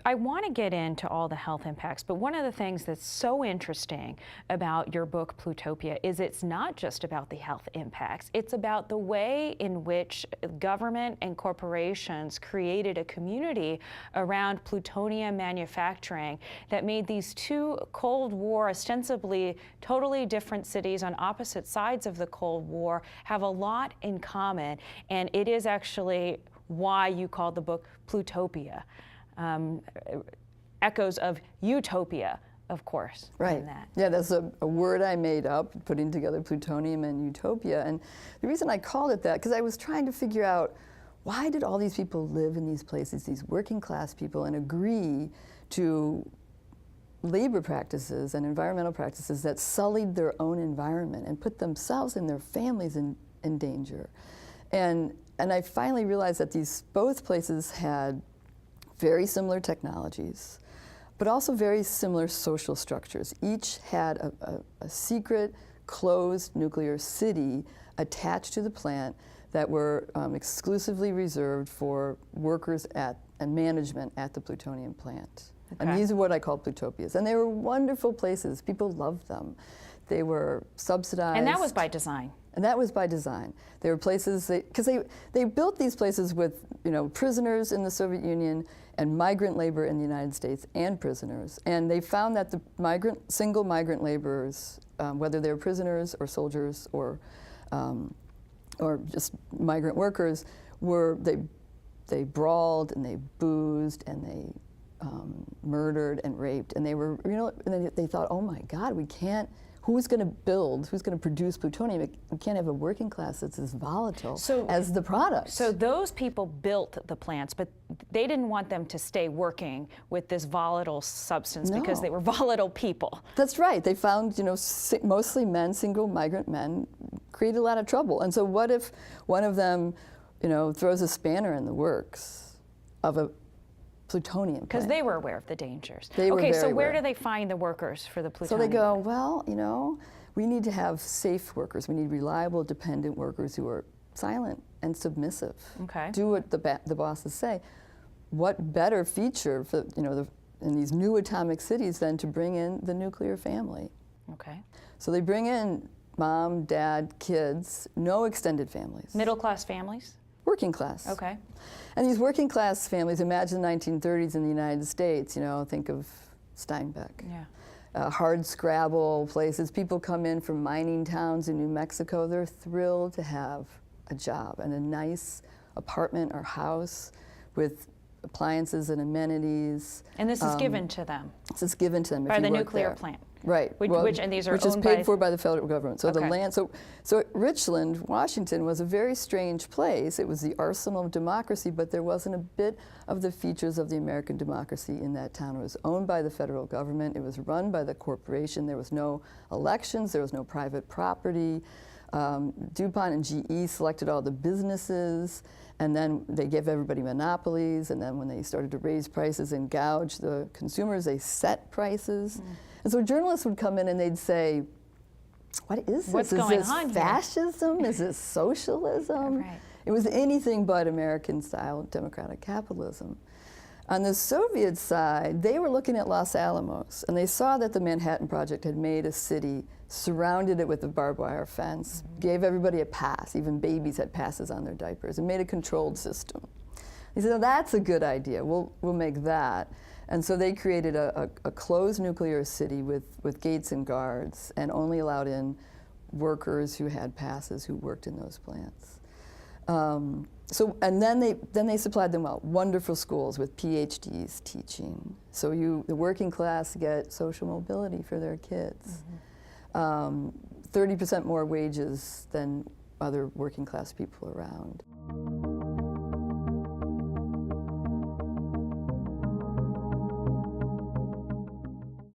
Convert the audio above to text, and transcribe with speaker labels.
Speaker 1: I want to get into all the health impacts, but one of the things that's so interesting about your book, Plutopia, is it's not just about the health impacts. It's about the way in which government and corporations created a community around plutonium manufacturing that made these two Cold War, ostensibly totally different cities on opposite sides of the Cold War, have a lot in common. And it is actually why you called the book Plutopia. Echoes of utopia, of course.
Speaker 2: Right.
Speaker 1: In that.
Speaker 2: Yeah, that's a word I made up, putting together plutonium and utopia. And the reason I called it that, because I was trying to figure out why did all these people live in these places, these working class people, and agree to labor practices and environmental practices that sullied their own environment and put themselves and their families in danger. And I finally realized that both places had very similar technologies, but also very similar social structures. Each had a secret, closed nuclear city attached to the plant that were exclusively reserved for workers and management at the plutonium plant. Okay. And these are what I call Plutopias. And they were wonderful places. People loved them. They were subsidized.
Speaker 1: And that was by design.
Speaker 2: And that was by design. They were places, because they built these places with prisoners in the Soviet Union and migrant labor in the United States and prisoners. And they found that the single migrant laborers, whether they were prisoners or soldiers or just migrant workers, they brawled and they boozed and they murdered and raped. And they were, and they thought, oh my God, we can't. Who's going to produce plutonium? We can't have a working class that's as volatile as the product.
Speaker 1: So those people built the plants, but they didn't want them to stay working with this volatile substance because they were volatile people.
Speaker 2: That's right. They found, mostly men, single migrant men, created a lot of trouble. And so what if one of them, throws a spanner in the works of a plutonium
Speaker 1: because they were aware of the dangers.
Speaker 2: Okay,
Speaker 1: so where do they find the workers for the plutonium?
Speaker 2: So they go, well, we need to have safe workers. We need reliable, dependent workers who are silent and submissive.
Speaker 1: Okay.
Speaker 2: Do what the bosses say. What better feature for in these new atomic cities than to bring in the nuclear family?
Speaker 1: Okay.
Speaker 2: So they bring in mom, dad, kids, no extended families.
Speaker 1: Middle class families?
Speaker 2: Working class.
Speaker 1: Okay.
Speaker 2: And these working class families, imagine the 1930s in the United States, think of Steinbeck.
Speaker 1: Yeah.
Speaker 2: Hard scrabble places. People come in from mining towns in New Mexico. They're thrilled to have a job and a nice apartment or house with appliances and amenities.
Speaker 1: And this is given to them?
Speaker 2: This is given to them
Speaker 1: by
Speaker 2: if you
Speaker 1: the
Speaker 2: work
Speaker 1: nuclear
Speaker 2: there.
Speaker 1: plant?
Speaker 2: Right.
Speaker 1: And these are
Speaker 2: which is
Speaker 1: owned
Speaker 2: paid for by the federal government. So
Speaker 1: okay.
Speaker 2: the land. So Richland, Washington, was a very strange place. It was the arsenal of democracy, but there wasn't a bit of the features of the American democracy in that town. It was owned by the federal government. It was run by the corporation. There was no elections. There was no private property. DuPont and GE selected all the businesses, and then they gave everybody monopolies, and then when they started to raise prices and gouge the consumers, they set prices. And so journalists would come in and they'd say, what is this?
Speaker 1: What's going
Speaker 2: is
Speaker 1: on
Speaker 2: this
Speaker 1: here?
Speaker 2: Fascism? Is this socialism?
Speaker 1: Right.
Speaker 2: It was anything but American-style democratic capitalism. On the Soviet side, they were looking at Los Alamos, and they saw that the Manhattan Project had made a city, surrounded it with a barbed wire fence, gave everybody a pass, even babies had passes on their diapers, and made a controlled system. They said, oh, that's a good idea, we'll make that. And so they created a closed nuclear city with gates and guards, and only allowed in workers who had passes who worked in those plants. And then they supplied them wonderful schools with PhDs teaching. So the working class get social mobility for their kids. 30% more wages than other working class people around.